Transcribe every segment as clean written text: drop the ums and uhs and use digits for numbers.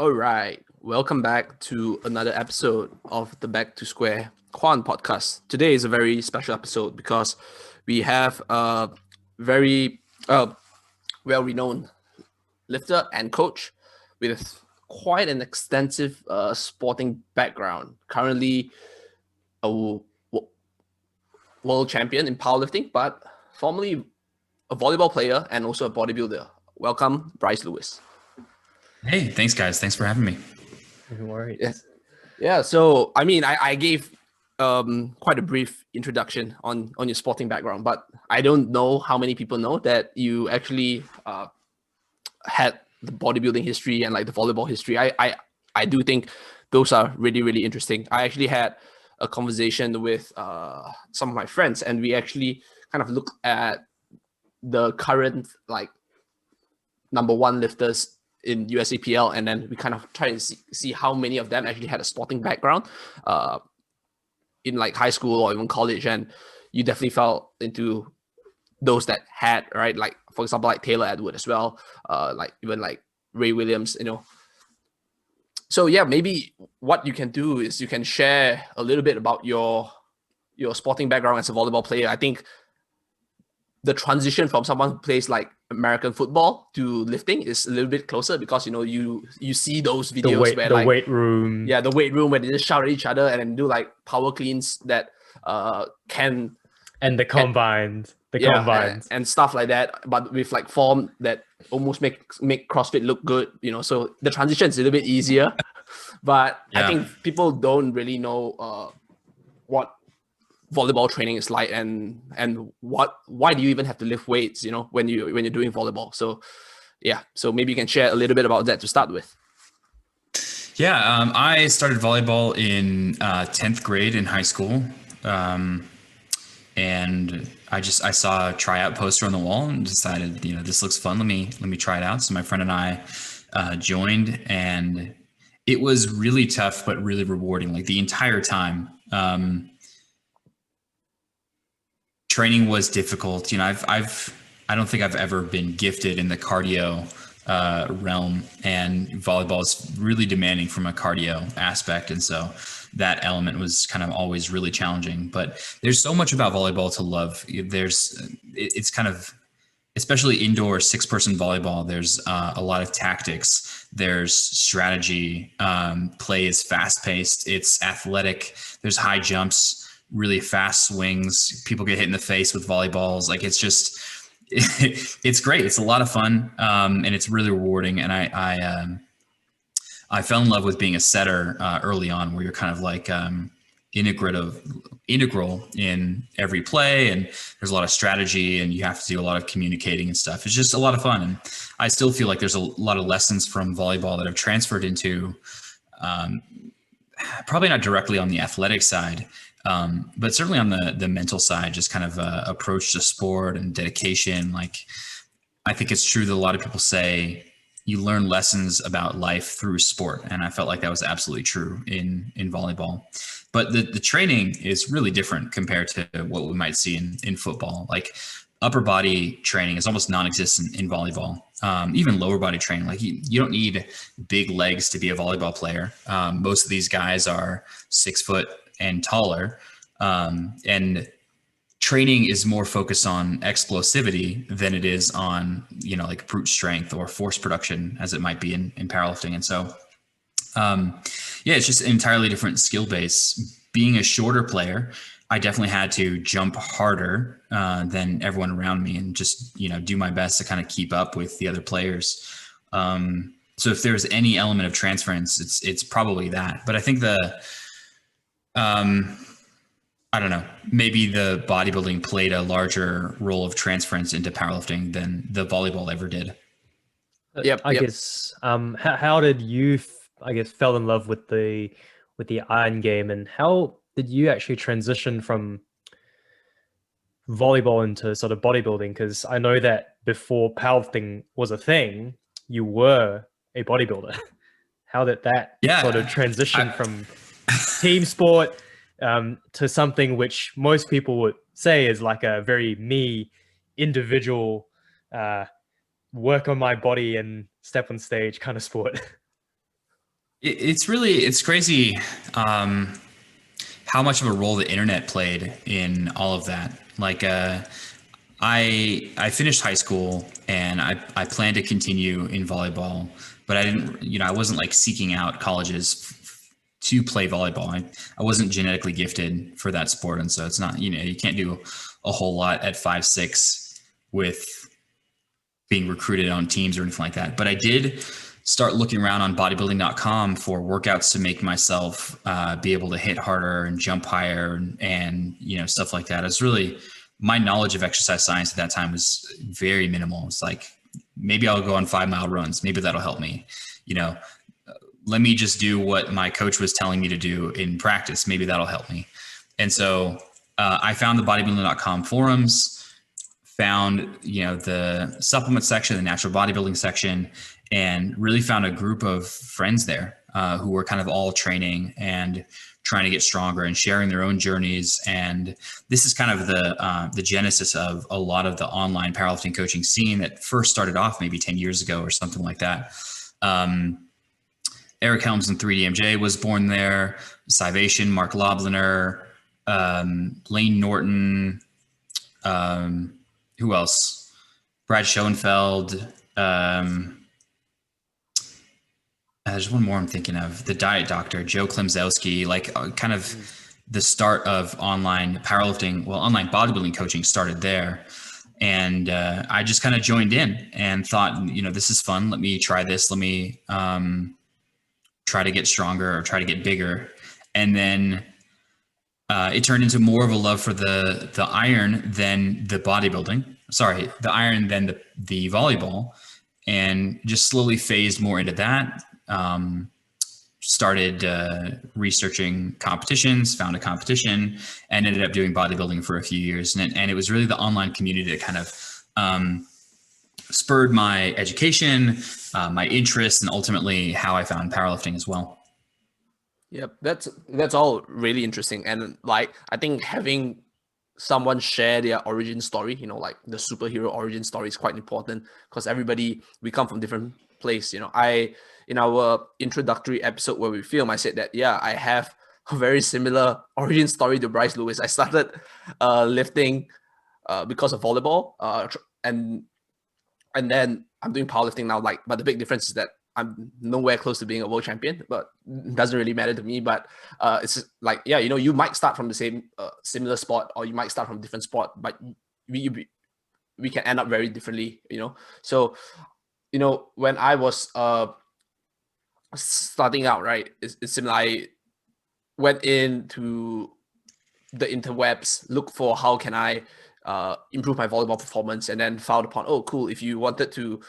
All right, welcome back to another episode of the Back to Square Quan podcast. Today is a very special episode because we have a very well renowned lifter and coach with quite an extensive sporting background. Currently, a world champion in powerlifting, but formerly a volleyball player and also a bodybuilder. Welcome, Bryce Lewis. Hey, thanks guys. Thanks for having me. No Yeah. worries. Yeah, so I mean, I gave quite a brief introduction on your sporting background, but I don't know how many people know that you actually had the bodybuilding history and like the volleyball history. I do think those are really interesting. I actually had a conversation with some of my friends, and we actually kind of looked at the current like number one lifters in USAPL, and then we kind of try and see how many of them actually had a sporting background in like high school or even college, and you definitely fell into those that had, right, like for example like Taylor Edward as well, like even like Ray Williams, so yeah, maybe what you can do is you can share a little bit about your sporting background as a volleyball player. I think the transition from someone who plays like American football to lifting is a little bit closer because you see those videos where The like, weight room. yeah, the weight room where they just shout at each other and then do like power cleans that can And the combines. and stuff like that, but with like form that almost make CrossFit look good, so the transition is a little bit easier. But I Yeah. think people don't really know what volleyball training is like, and why do you even have to lift weights, when you're doing volleyball. So yeah, so maybe you can share a little bit about that to start with. Yeah. I started volleyball in 10th grade in high school. And I saw a tryout poster on the wall and decided, this looks fun. Let me try it out. So my friend and I joined, and it was really tough, but really rewarding. Like the entire time. Training was difficult. I don't think I've ever been gifted in the cardio realm, and volleyball is really demanding from a cardio aspect. And so that element was kind of always really challenging, but there's so much about volleyball to love. It's kind of, especially indoor 6-person volleyball, there's a lot of tactics, there's strategy, play is fast paced, it's athletic, there's high jumps, really fast swings, people get hit in the face with volleyballs. Like it's just, it's great. It's a lot of fun. And it's really rewarding. And I fell in love with being a setter early on, where you're kind of like integral in every play, and there's a lot of strategy, and you have to do a lot of communicating and stuff. It's just a lot of fun, and I still feel like there's a lot of lessons from volleyball that have transferred into probably not directly on the athletic side, but certainly on the mental side, just kind of approach to sport and dedication. Like I think it's true that a lot of people say you learn lessons about life through sport, and I felt like that was absolutely true in volleyball. But the training is really different compared to what we might see in football. Like upper body training is almost non-existent in volleyball. Even lower body training, like you don't need big legs to be a volleyball player. Most of these guys are 6 foot and taller, and training is more focused on explosivity than it is on, like brute strength or force production, as it might be in powerlifting. And so, yeah, it's just an entirely different skill base. Being a shorter player, I definitely had to jump harder than everyone around me, and just, do my best to kind of keep up with the other players. So if there's any element of transference, it's probably that. But I think I don't know, maybe the bodybuilding played a larger role of transference into powerlifting than the volleyball ever did. I guess. How did you, I guess, fell in love with the iron game, and how did you actually transition from volleyball into sort of bodybuilding? Because I know that before powerlifting was a thing, you were a bodybuilder. How did that sort of Yeah. transition from team sport to something which most people would say is like a very me individual work on my body and step on stage kind of sport? It's crazy how much of a role the internet played in all of that. Like, I finished high school and I planned to continue in volleyball, but I didn't, I wasn't like seeking out colleges to play volleyball. I wasn't genetically gifted for that sport. And so it's not, you can't do a whole lot at 5'6" with being recruited on teams or anything like that. But I did start looking around on bodybuilding.com for workouts to make myself be able to hit harder and jump higher and stuff like that. It's really, my knowledge of exercise science at that time was very minimal. It's like, maybe I'll go on 5-mile runs. Maybe that'll help me, let me just do what my coach was telling me to do in practice. Maybe that'll help me. And so I found the bodybuilding.com forums, found, the supplement section, the natural bodybuilding section, and really found a group of friends there who were kind of all training and trying to get stronger and sharing their own journeys. And this is kind of the genesis of a lot of the online powerlifting coaching scene that first started off maybe 10 years ago or something like that. Eric Helms and 3DMJ was born there, Civation, Mark Lobliner, Lane Norton, who else? Brad Schoenfeld. There's one more I'm thinking of, the Diet Doctor, Joe Klemzowski, like kind of the start of online powerlifting, online bodybuilding coaching started there. And I just kind of joined in and thought, this is fun. Let me try this. Let me try to get stronger or try to get bigger. And then it turned into more of a love for the iron than the bodybuilding. Sorry, the iron than the volleyball, and just slowly phased more into that. Started researching competitions, found a competition, and ended up doing bodybuilding for a few years. And it was really the online community that kind of spurred my education, my interest, and ultimately how I found powerlifting as well. Yep, that's all really interesting. And like, I think having someone share their origin story, like the superhero origin story, is quite important, because we come from different place. In our introductory episode where we film, I said that, I have a very similar origin story to Bryce Lewis. I started lifting because of volleyball, and then I'm doing powerlifting now. But the big difference is that I'm nowhere close to being a world champion, but it doesn't really matter to me. But it's like, you might start from the same similar sport, or you might start from a different sport, but we can end up very differently, So, when I was starting out, right, it's similar. I went into the interwebs, look for how can I improve my volleyball performance, and then found upon, oh, cool, if you wanted to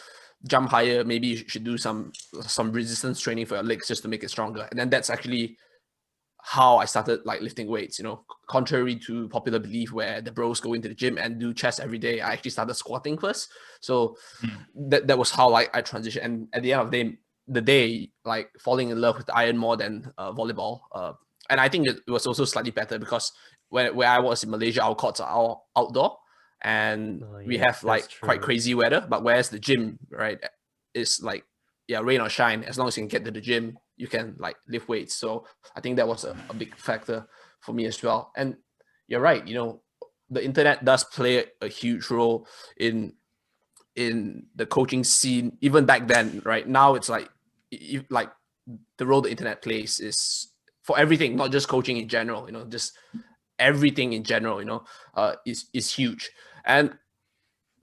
jump higher, maybe you should do some resistance training for your legs just to make it stronger. And then that's actually how I started lifting weights. Contrary to popular belief where the bros go into the gym and do chest every day, I actually started squatting first. So that was how I transitioned. And at the end of the day, falling in love with iron more than volleyball. And I think it was also slightly better because where I was in Malaysia, our courts are all outdoor, and we have quite crazy weather. But whereas the gym, right, is rain or shine, as long as you can get to the gym, you can lift weights. So I think that was a big factor for me as well. And you're right, the internet does play a huge role in the coaching scene, even back then. Right now, it's the role the internet plays is for everything, not just coaching in general. Just everything in general. Is huge. And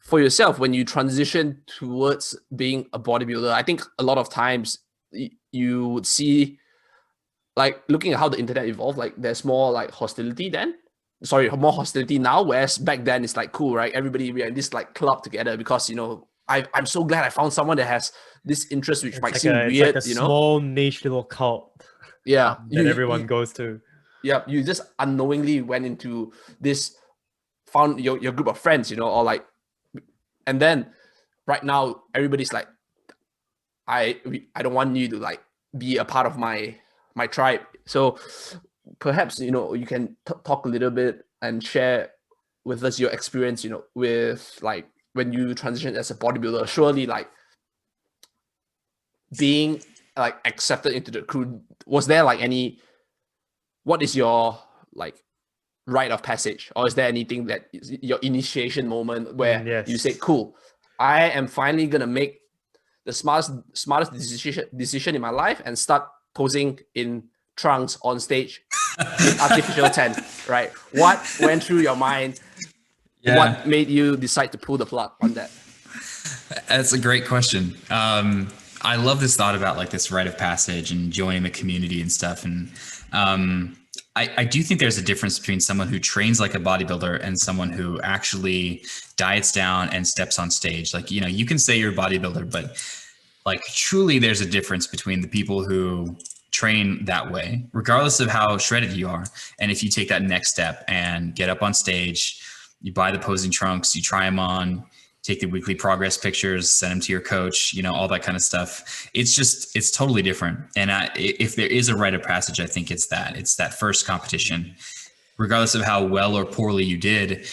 for yourself, when you transition towards being a bodybuilder, I think a lot of times you would see, looking at how the internet evolved, there's more hostility then. Sorry, more hostility now, whereas back then it's cool, right? Everybody, we are in this club together because, I'm so glad I found someone that has this interest, which might seem weird, it's a small niche little cult. Yeah. That everyone goes to. Yeah. You just unknowingly went into this, found your group of friends, or and then right now everybody's I don't want you to be a part of my tribe. So perhaps you can talk a little bit and share with us your experience, with when you transition as a bodybuilder. Surely being like accepted into the crew, was there like what is your like rite of passage, or is there anything that is your initiation moment where Yes. you say, cool, I am finally gonna make the smartest decision in my life and start posing in trunks on stage with artificial tan, right? What went through your mind? Yeah. What made you decide to pull the plug on that? That's a great question. I love this thought about like this rite of passage and joining the community and stuff. And I do think there's a difference between someone who trains like a bodybuilder and someone who actually diets down and steps on stage. Like, you can say you're a bodybuilder, but like truly there's a difference between the people who train that way, regardless of how shredded you are. And if you take that next step and get up on stage, you buy the posing trunks, you try them on, take the weekly progress pictures, send them to your coach, all that kind of stuff. It's totally different. And if there is a rite of passage, I think it's that first competition, regardless of how well or poorly you did,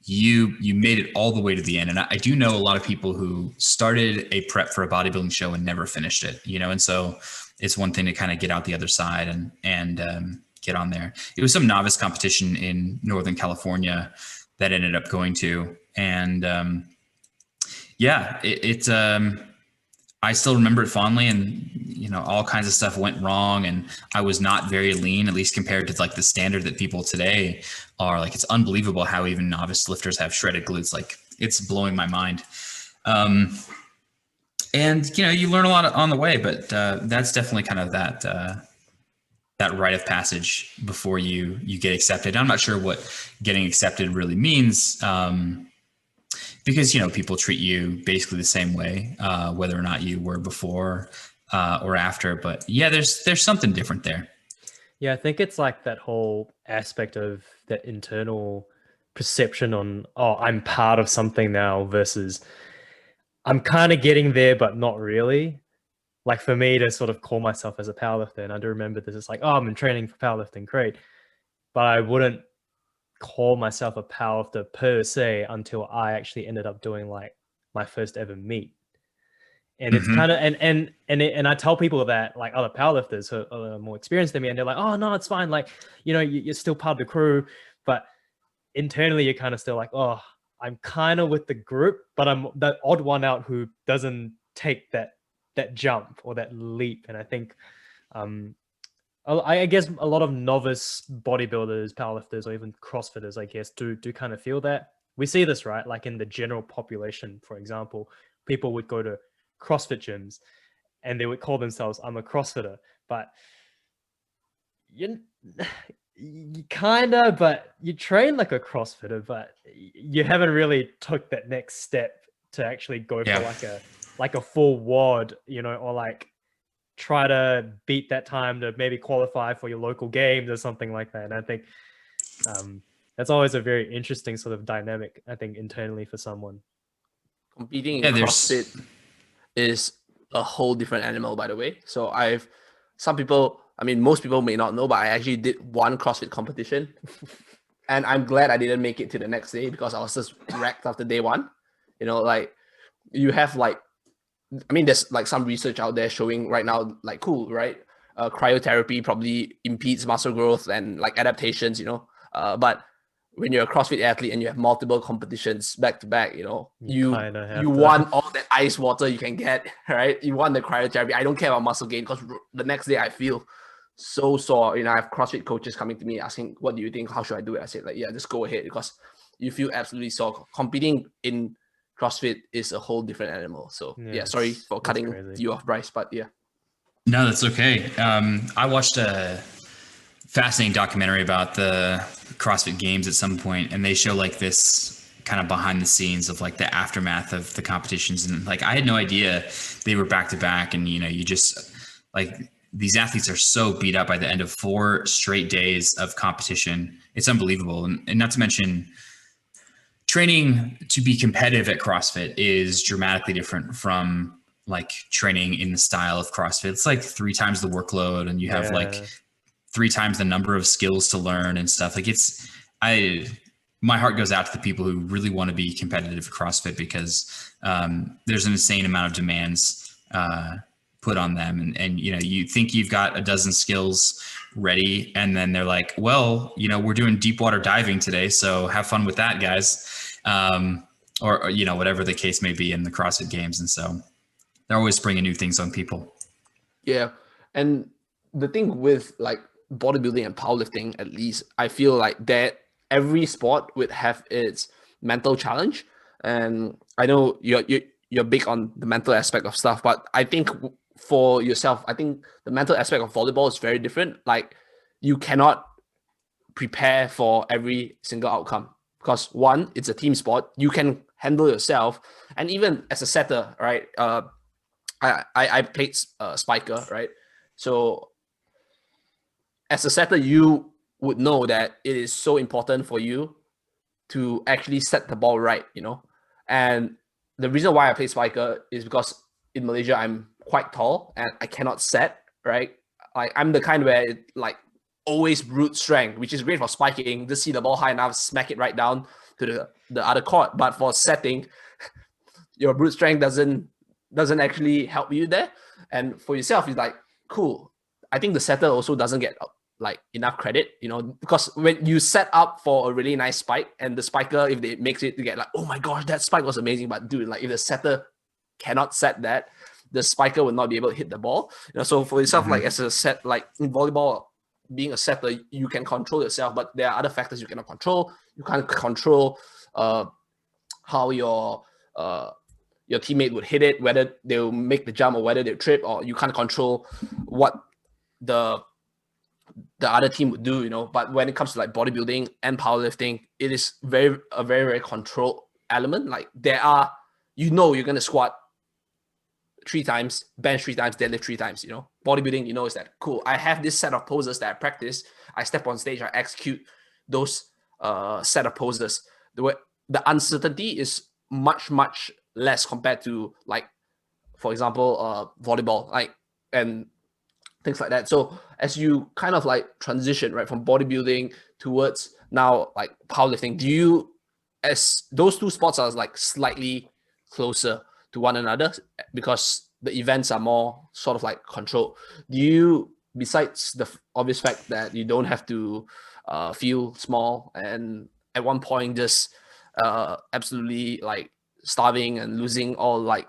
you made it all the way to the end. And I do know a lot of people who started a prep for a bodybuilding show and never finished it, and so it's one thing to kind of get out the other side and get on there. It was some novice competition in Northern California that ended up going to, and I still remember it fondly, and all kinds of stuff went wrong, and I was not very lean, at least compared to like the standard that people today are. Like, it's unbelievable how even novice lifters have shredded glutes. Like, it's blowing my mind. And you learn a lot on the way, but that's definitely kind of that rite of passage before you get accepted. I'm not sure what getting accepted really means. Because, people treat you basically the same way, whether or not you were before or after. But yeah, there's something different there. Yeah, I think it's like that whole aspect of that internal perception on, oh, I'm part of something now versus I'm kind of getting there, but not really. Like for me to sort of call myself as a powerlifter, and I do remember this, it's like, oh, I'm in training for powerlifting, great. But I wouldn't call myself a powerlifter per se until I actually ended up doing like my first ever meet. And it's kind of, and I tell people that, like other powerlifters who are more experienced than me, and they're like, oh no, it's fine. Like, you're still part of the crew, but internally you're kind of still like, oh, I'm kind of with the group, but I'm that odd one out who doesn't take that jump or that leap. And I think, I guess a lot of novice bodybuilders, powerlifters, or even CrossFitters, I guess, do kind of feel that. We see this, right? Like in the general population, for example, people would go to CrossFit gyms and they would call themselves, I'm a CrossFitter, but you kind of, but you train like a CrossFitter, but you haven't really took that next step to actually go for like a full WOD, or like try to beat that time to maybe qualify for your local games or something like that. And I think that's always a very interesting sort of dynamic, I think, internally for someone. Competing in CrossFit is a whole different animal, by the way. So most people may not know, but I actually did one CrossFit competition. And I'm glad I didn't make it to the next day because I was just wrecked after day one. Like you have there's like some research out there showing right now, like, cool, right? Cryotherapy probably impedes muscle growth and like adaptations, but when you're a CrossFit athlete and you have multiple competitions back to back, you want all that ice water you can get, right? You want the cryotherapy. I don't care about muscle gain because the next day I feel so sore. I have CrossFit coaches coming to me asking, what do you think? How should I do it? I said, like, yeah, just go ahead because you feel absolutely sore. Competing in CrossFit is a whole different animal. So yeah, sorry for cutting you off, Bryce, but yeah. No, that's okay. I watched a fascinating documentary about the CrossFit Games at some point, and they show like this kind of behind the scenes of like the aftermath of the competitions. And like, I had no idea they were back to back. And, you just like, these athletes are so beat up by the end of 4 straight days of competition. It's unbelievable. And not to mention, training to be competitive at CrossFit is dramatically different from like training in the style of CrossFit. It's like 3 times the workload, and you have like 3 times the number of skills to learn and stuff. Like my heart goes out to the people who really want to be competitive at CrossFit because there's an insane amount of demands put on them, and you think you've got a dozen skills ready, and then they're like, well, we're doing deep water diving today, so have fun with that, guys. Or whatever the case may be in the CrossFit Games. And so they're always bringing new things on people. Yeah. And the thing with like bodybuilding and powerlifting, at least, I feel like that every sport would have its mental challenge. And I know you're big on the mental aspect of stuff, but I think for yourself, I think the mental aspect of volleyball is very different. Like, you cannot prepare for every single outcome because, one, it's a team sport. You can handle yourself, and even as a setter, right? I played spiker, right? So as a setter, you would know that it is so important for you to actually set the ball right, And the reason why I play spiker is because in Malaysia I'm quite tall and I cannot set, right? Like, I'm the kind where it, like, always brute strength, which is great for spiking. Just see the ball high enough, smack it right down to the other court. But for setting, your brute strength doesn't actually help you there. And for yourself, it's like, cool. I think the setter also doesn't get like enough credit, because when you set up for a really nice spike, and the spiker, if they makes it, to get like, oh my gosh, that spike was amazing. But dude, like, if the setter cannot set that, the spiker will not be able to hit the ball. So for yourself, like, as a set, like in volleyball, being a setter, you can control yourself, but there are other factors you cannot control. You can't control how your teammate would hit it, whether they'll make the jump or whether they'll trip, or you can't control what the other team would do, But when it comes to like bodybuilding and powerlifting, it is a very, very controlled element. Like, there are, you're going to squat 3 times, bench 3 times, deadlift 3 times, Bodybuilding, is that, cool, I have this set of poses that I practice. I step on stage, I execute those set of poses. The uncertainty is much, much less compared to, like, for example, volleyball, like, and things like that. So as you kind of like transition, right, from bodybuilding towards now like powerlifting, as those two sports are like slightly closer to one another because the events are more sort of like controlled, do you, besides the obvious fact that you don't have to feel small and at one point just absolutely like starving and losing all like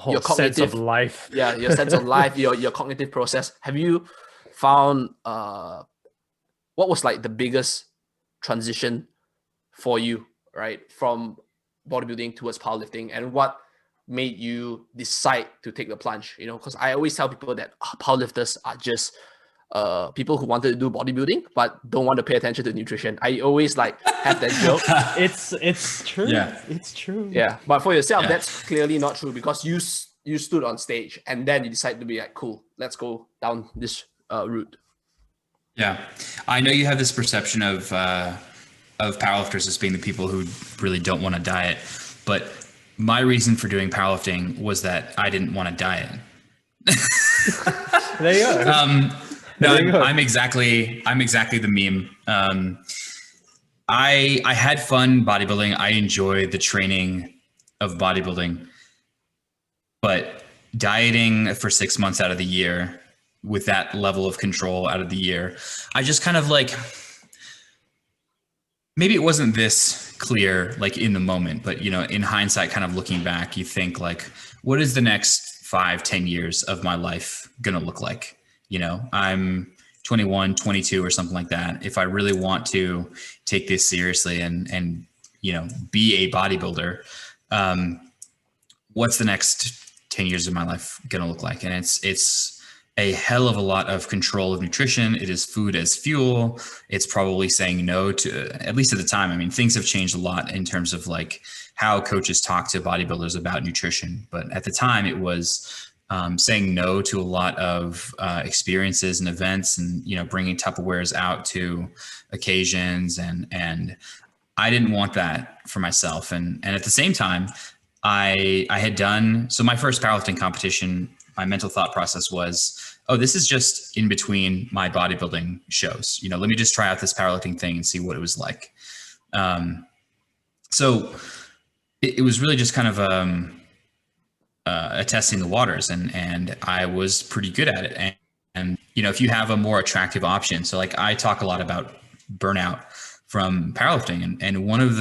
your cognitive sense of life, your sense of life, your cognitive process, have you found what was like the biggest transition for you, right, from bodybuilding towards powerlifting, and what made you decide to take the plunge? Because I always tell people that powerlifters are just people who wanted to do bodybuilding but don't want to pay attention to nutrition. I always like have that joke. It's true. Yeah. It's true. Yeah, but for yourself, that's clearly not true because you stood on stage and then you decided to be like, cool, let's go down this route. Yeah, I know you have this perception of powerlifters as being the people who really don't want to diet, but my reason for doing powerlifting was that I didn't want to diet. There you go. No, I'm exactly the meme. I had fun bodybuilding. I enjoy the training of bodybuilding, but dieting for 6 months out of the year with that level of control out of the year, I just kind of like, maybe it wasn't this clear like in the moment, but in hindsight, kind of looking back, you think like, what is the next 5-10 years of my life going to look like? I'm 21, 22 or something like that. If I really want to take this seriously and be a bodybuilder, what's the next 10 years of my life going to look like? And it's a hell of a lot of control of nutrition. It is food as fuel. It's probably saying no to, at least at the time. I mean, things have changed a lot in terms of like how coaches talk to bodybuilders about nutrition. But at the time it was saying no to a lot of experiences and events, and bringing Tupperwares out to occasions, and I didn't want that for myself. And at the same time, I had done, so my first powerlifting competition, my mental thought process was, oh, this is just in between my bodybuilding shows. Let me just try out this powerlifting thing and see what it was like. So it was really just kind of testing the waters, and I was pretty good at it. And if you have a more attractive option, so like I talk a lot about burnout from powerlifting, and one of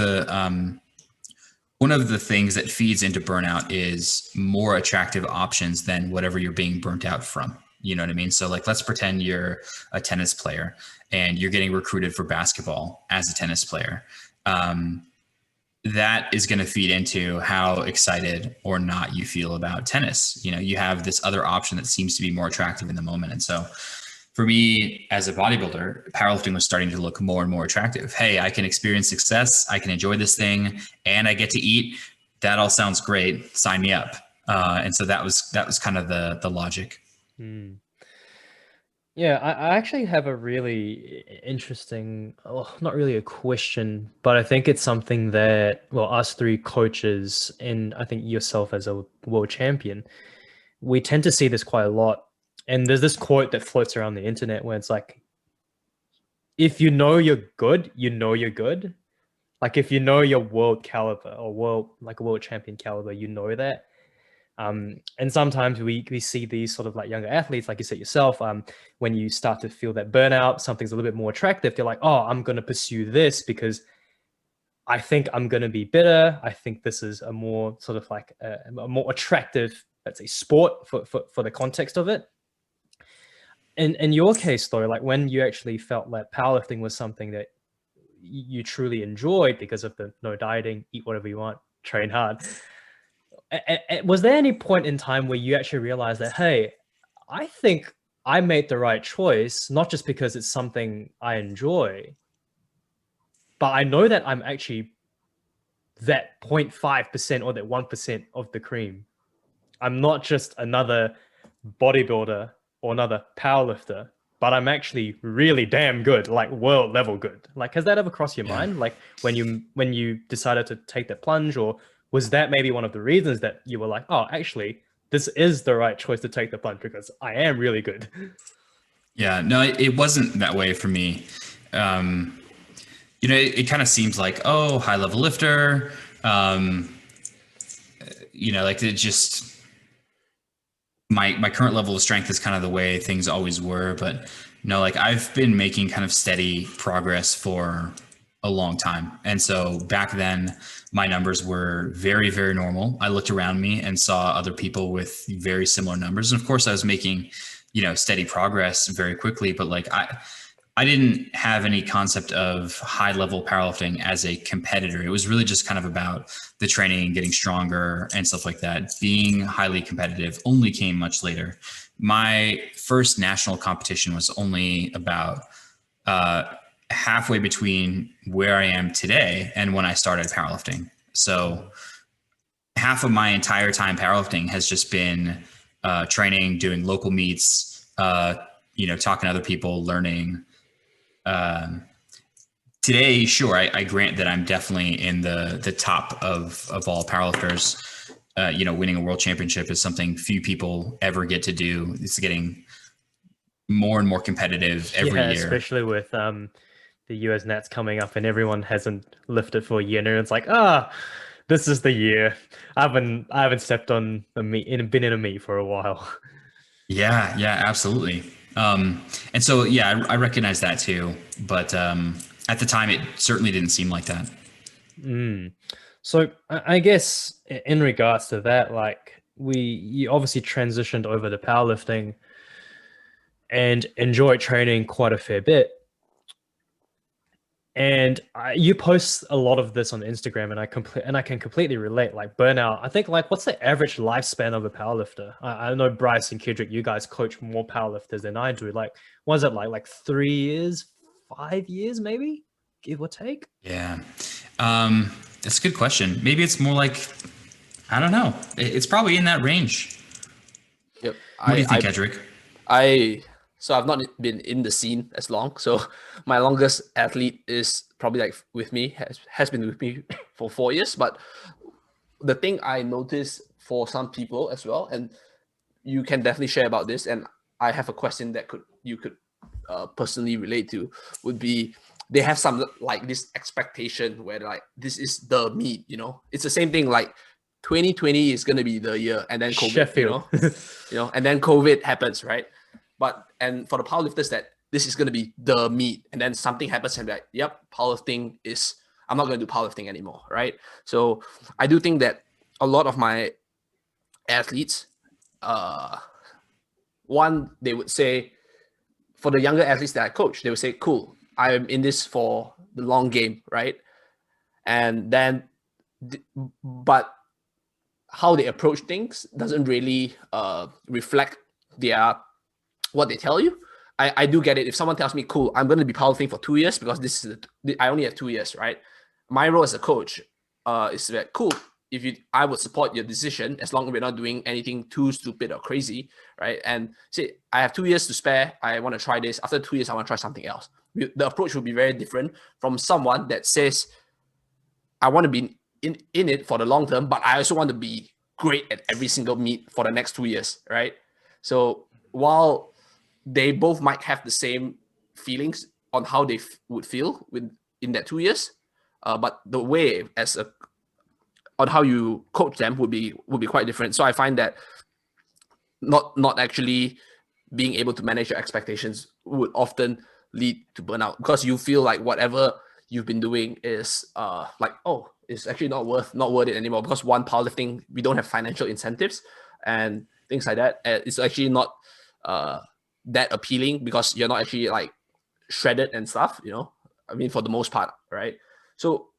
the things that feeds into burnout is more attractive options than whatever you're being burnt out from. You know what I mean? So like, let's pretend you're a tennis player and you're getting recruited for basketball as a tennis player. That is going to feed into how excited or not you feel about tennis. You have this other option that seems to be more attractive in the moment. And so for me as a bodybuilder, powerlifting was starting to look more and more attractive. Hey, I can experience success, I can enjoy this thing, and I get to eat. That all sounds great. Sign me up. And so that was kind of the logic. Yeah, I actually have a really interesting, not really a question, but I think it's something that, well, us three coaches and I think yourself as a world champion, we tend to see this quite a lot. And there's this quote that floats around the internet where it's like, if you know you're good, you know you're good. Like if you know you're world caliber or world champion caliber, you know that. And sometimes we see these sort of like younger athletes, like you said yourself, when you start to feel that burnout, something's a little bit more attractive. They're like, oh, I'm going to pursue this because I think I'm going to be better. I think this is a more sort of like a more attractive, let's say, sport for the context of it. In your case, though, like when you actually felt that powerlifting was something that you truly enjoyed because of the no dieting, eat whatever you want, train hard. Was there any point in time where you actually realized that, hey, I think I made the right choice, not just because it's something I enjoy, but I know that I'm actually that 0.5% or that 1% of the cream. I'm not just another bodybuilder or another powerlifter, but I'm actually really damn good, like world level good. Like, has that ever crossed your mind? Like when you decided to take that plunge, or was that maybe one of the reasons that you were like, oh, actually, this is the right choice to take the plunge because I am really good? Yeah, no, it wasn't that way for me. It kind of seems like, oh, high level lifter, like it just, my current level of strength is kind of the way things always were. But like I've been making kind of steady progress for a long time. And so back then my numbers were very, very normal. I looked around me and saw other people with very similar numbers. And of course I was making, steady progress very quickly, but like I didn't have any concept of high level powerlifting as a competitor. It was really just kind of about the training and getting stronger and stuff like that. Being highly competitive only came much later. My first national competition was only about halfway between where I am today and when I started powerlifting. So half of my entire time powerlifting has just been training, doing local meets, talking to other people, learning. Today, sure, I grant that I'm definitely in the top of all powerlifters. Winning a world championship is something few people ever get to do. It's getting more and more competitive every year. Especially with the US Nats coming up and everyone hasn't lifted for a year now. It's like, this is the year. I haven't stepped on a meet and been in a meet for a while. Yeah, absolutely. And so, yeah, I recognize that too, but at the time, it certainly didn't seem like that. So I guess in regards to that, like you obviously transitioned over to powerlifting and enjoyed training quite a fair bit. And you post a lot of this on Instagram, and I can completely relate. Like burnout, I think like what's the average lifespan of a powerlifter? I know Bryce and Kedrick, you guys coach more powerlifters than I do. Like, what is it like 3 years, 5 years, maybe, give or take? Yeah, that's a good question. Maybe it's more like, I don't know. It's probably in that range. Yep. What do you think, Kedrick? So I've not been in the scene as long. So my longest athlete is probably like with me, has been with me for 4 years. But the thing I noticed for some people as well, and you can definitely share about this, and I have a question that you could personally relate to, would be they have some like this expectation where like this is the meet, it's the same thing like 2020 is going to be the year, and then COVID, Sheffield. And then COVID happens, right? And for the powerlifters, that this is going to be the meet, and then something happens and like, yep, powerlifting is, I'm not going to do powerlifting anymore, right? So I do think that a lot of my athletes, one, they would say, for the younger athletes that I coach, they would say, cool, I'm in this for the long game, right? And then, but how they approach things doesn't really reflect what they tell you. I do get it. If someone tells me, cool, I'm going to be powerlifting for 2 years because I only have 2 years, right? My role as a coach is that, cool, I would support your decision as long as we're not doing anything too stupid or crazy, right? And say, I have 2 years to spare. I want to try this. After 2 years, I want to try something else. The approach will be very different from someone that says, I want to be in it for the long term, but I also want to be great at every single meet for the next 2 years, right? So while they both might have the same feelings on how they would feel in that 2 years, but the way on how you coach them would be quite different. So I find that not actually being able to manage your expectations would often lead to burnout, because you feel like whatever you've been doing is it's actually not worth it anymore, because one, powerlifting, we don't have financial incentives and things like that. It's actually not that appealing because you're not actually like shredded and stuff, I mean, for the most part, right? So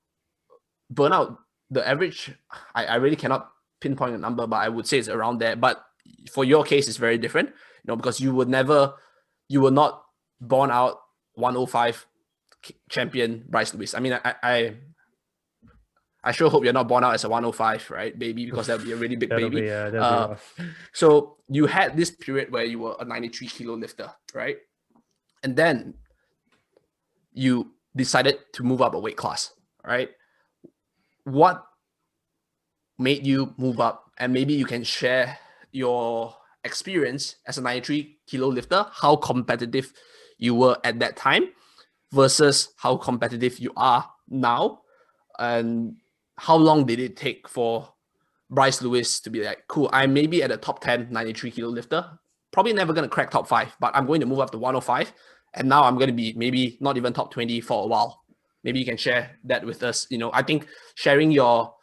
burnout, the average, I really cannot pinpoint a number, but I would say it's around there. But for your case, it's very different, because you were not born out 105 champion Bryce Lewis. I mean, I sure hope you're not born out as a 105, right, baby? Because that would be a really big baby. That'd be rough. So you had this period where you were a 93 kilo lifter, right? And then you decided to move up a weight class, right? What made you move up? And maybe you can share your experience as a 93 kilo lifter, how competitive you were at that time versus how competitive you are now, and how long did it take for Bryce Lewis to be like, cool, I'm maybe at a top 10 93 kilo lifter, probably never going to crack top 5, but I'm going to move up to 105, and now I'm going to be maybe not even top 20 for a while. Maybe you can share that with us. I think sharing your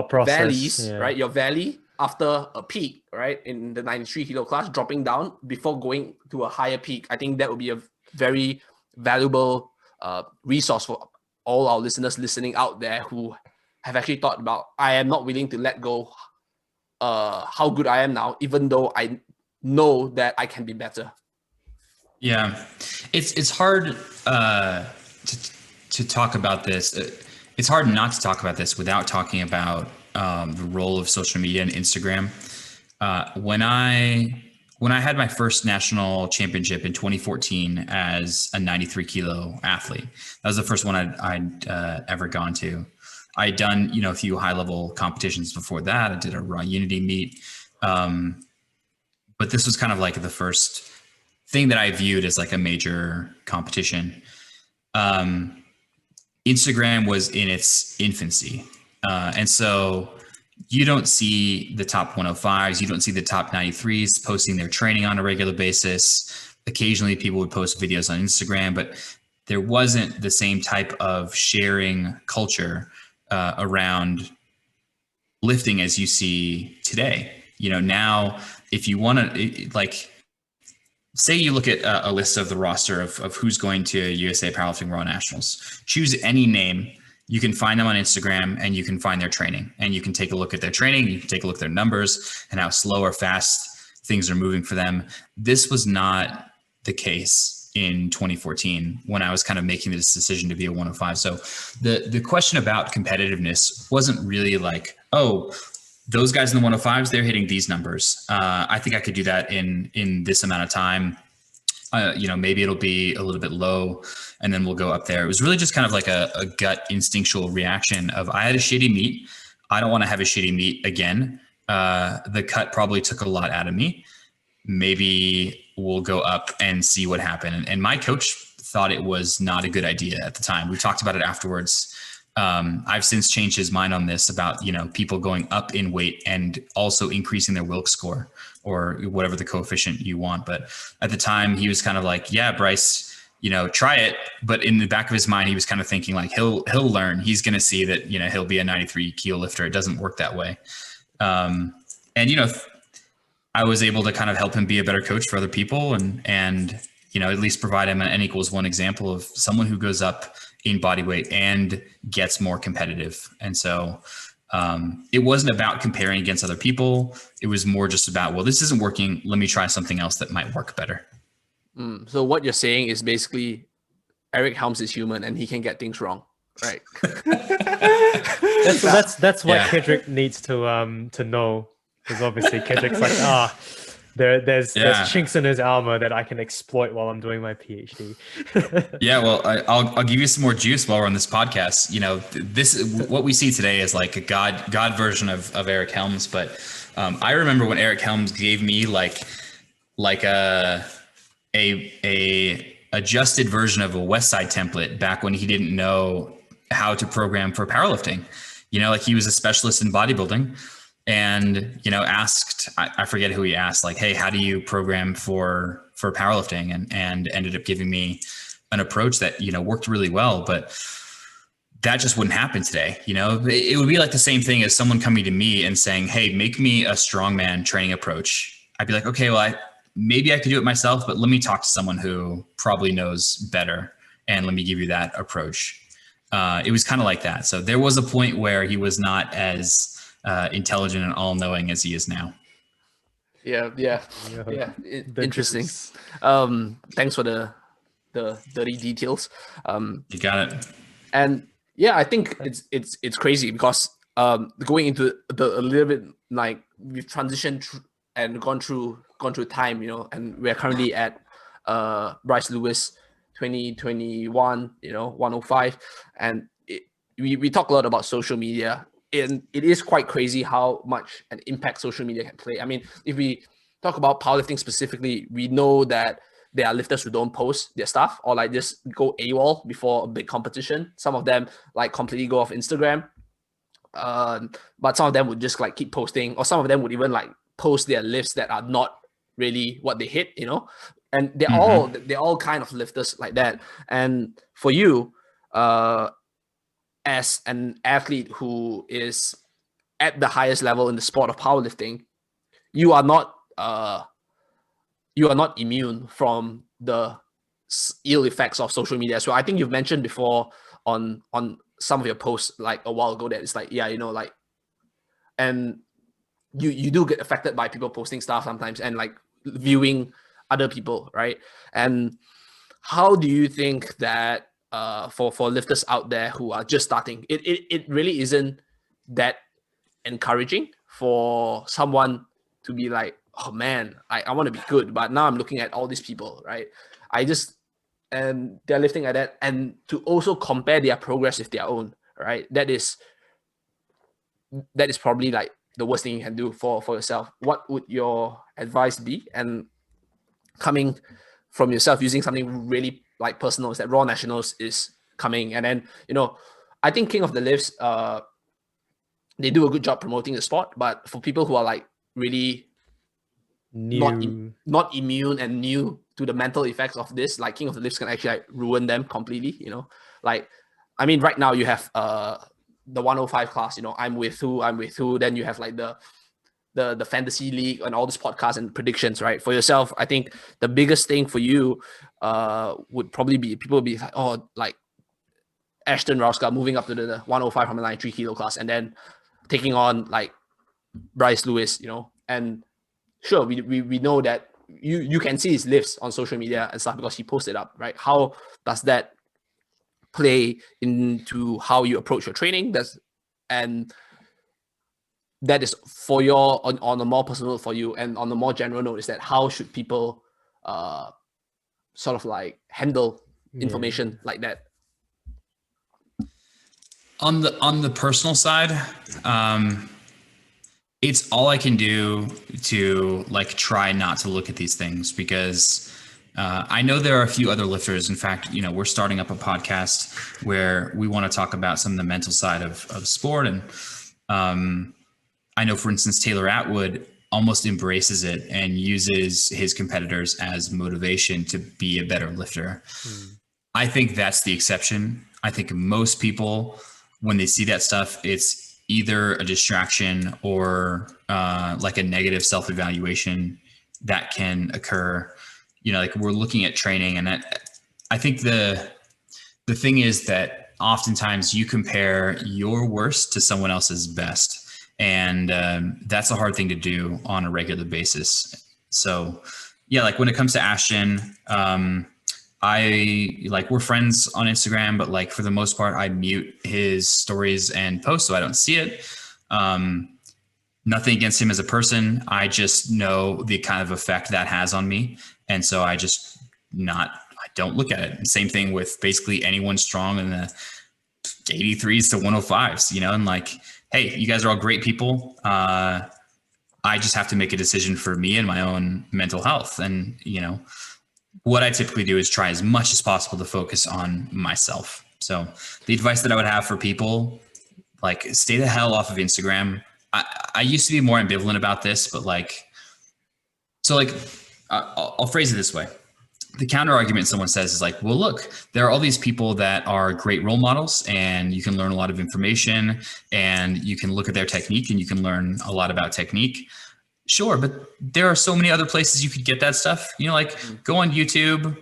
process, valleys, right? Your valley after a peak, right? In the 93 kilo class, dropping down before going to a higher peak. I think that would be a very valuable resource for all our listeners listening out there who have actually thought about, I am not willing to let go how good I am now, even though I know that I can be better. Yeah, it's hard to talk about this. It's hard not to talk about this without talking about the role of social media and Instagram. When I had my first national championship in 2014 as a 93 kilo athlete, that was the first one I'd ever gone to. I'd done, a few high level competitions before that. I did a Raw Unity meet. But this was kind of like the first thing that I viewed as like a major competition. Instagram was in its infancy. And so you don't see the top 105s, you don't see the top 93s posting their training on a regular basis. Occasionally people would post videos on Instagram, but there wasn't the same type of sharing culture around lifting as you see today. Now if you want to, like, say you look at a list of the roster of who's going to USA Powerlifting Raw Nationals, choose any name. You can find them on Instagram and you can find their training, and you can take a look at their training. You can take a look at their numbers and how slow or fast things are moving for them. This was not the case in 2014 when I was kind of making this decision to be a 105. So the question about competitiveness wasn't really like, oh, those guys in the 105s, they're hitting these numbers. I think I could do that in this amount of time. Maybe it'll be a little bit low and then we'll go up there. It was really just kind of like a gut instinctual reaction of, I had a shitty meet. I don't want to have a shitty meet again. The cut probably took a lot out of me. Maybe we'll go up and see what happened. And my coach thought it was not a good idea at the time. We talked about it afterwards. I've since changed his mind on this about, people going up in weight and also increasing their Wilks score or whatever the coefficient you want. But at the time he was kind of like, yeah, Bryce, try it. But in the back of his mind, he was kind of thinking like, he'll learn. He's going to see that, he'll be a 93 kilo lifter. It doesn't work that way. And, I was able to kind of help him be a better coach for other people and at least provide him an N=1 example of someone who goes up in body weight and gets more competitive. And so it wasn't about comparing against other people. It was more just about, well, this isn't working. Let me try something else that might work better. So what you're saying is basically Eric Helms is human and he can get things wrong, right? that's what Kendrick needs to know. Because obviously Kendrick's like, there's chinks in his armor that I can exploit while I'm doing my PhD. Yeah, well, I'll give you some more juice while we're on this podcast. This what we see today is like a God version of Eric Helms. But I remember when Eric Helms gave me like a adjusted version of a West Side template back when he didn't know how to program for powerlifting. Like he was a specialist in bodybuilding. And, asked, I forget who he asked, like, hey, how do you program for powerlifting? And ended up giving me an approach that, worked really well. But that just wouldn't happen today. It would be like the same thing as someone coming to me and saying, hey, make me a strongman training approach. I'd be like, okay, well, maybe I could do it myself, but let me talk to someone who probably knows better. And let me give you that approach. It was kind of like that. So there was a point where he was not as intelligent and all-knowing as he is now. Yeah. Interesting. Thanks for the dirty details. You got it. And yeah, I think it's crazy because going into a little bit like we've transitioned and gone through time, and we're currently at Bryce Lewis 2021, 105, and we talk a lot about social media. And it is quite crazy how much an impact social media can play. I mean, if we talk about powerlifting specifically, we know that there are lifters who don't post their stuff or like just go AWOL before a big competition. Some of them like completely go off Instagram. But some of them would just like keep posting, or some of them would even like post their lifts that are not really what they hit, and they're all kind of lifters like that. And for you, as an athlete who is at the highest level in the sport of powerlifting, you are not immune from the ill effects of social media. So I think you've mentioned before on some of your posts like a while ago that it's like, and you do get affected by people posting stuff sometimes and like viewing other people, right? And how do you think that for lifters out there who are just starting, it really isn't that encouraging for someone to be like, oh man, I want to be good, but now I'm looking at all these people, right? And they're lifting at that, and to also compare their progress with their own, right? That is probably like the worst thing you can do for yourself. What would your advice be? And coming from yourself, using something really like personal, is that Raw Nationals is coming, and then I think King of the Lifts, they do a good job promoting the sport, but for people who are like really not immune and new to the mental effects of this, like King of the Lifts can actually like ruin them completely. Like I mean, right now you have the 105 class. I'm with who. Then you have like the fantasy league and all this podcasts and predictions, right? For yourself, I think the biggest thing for you would probably be people would be like, oh, like Ashton Rauska moving up to the 105 from the 93 kilo class and then taking on like Bryce Lewis, and sure, we know that you can see his lifts on social media and stuff because he posted up, right? How does that play into how you approach your training? And that is for your on a more personal note for you, and on a more general note is that how should people sort of like handle information like that? On the personal side, it's all I can do to like try not to look at these things because I know there are a few other lifters. In fact, we're starting up a podcast where we want to talk about some of the mental side of sport. And I know, for instance, Taylor Atwood almost embraces it and uses his competitors as motivation to be a better lifter. I think that's the exception. I think most people, when they see that stuff, it's either a distraction or like a negative self-evaluation that can occur. Like we're looking at training, and I think the thing is that oftentimes you compare your worst to someone else's best. And that's a hard thing to do on a regular basis. So yeah, like when it comes to Ashton, we're friends on Instagram, but like for the most part, I mute his stories and posts so I don't see it. Nothing against him as a person. I just know the kind of effect that has on me. And so I don't look at it. Same thing with basically anyone strong in the 83s to 105s, and like, hey, you guys are all great people. I just have to make a decision for me and my own mental health. And, what I typically do is try as much as possible to focus on myself. So the advice that I would have for people, like, stay the hell off of Instagram. I used to be more ambivalent about this, but I'll phrase it this way. The counter argument someone says is like, well, look, there are all these people that are great role models and you can learn a lot of information and you can look at their technique and you can learn a lot about technique. Sure. But there are so many other places you could get that stuff, go on YouTube,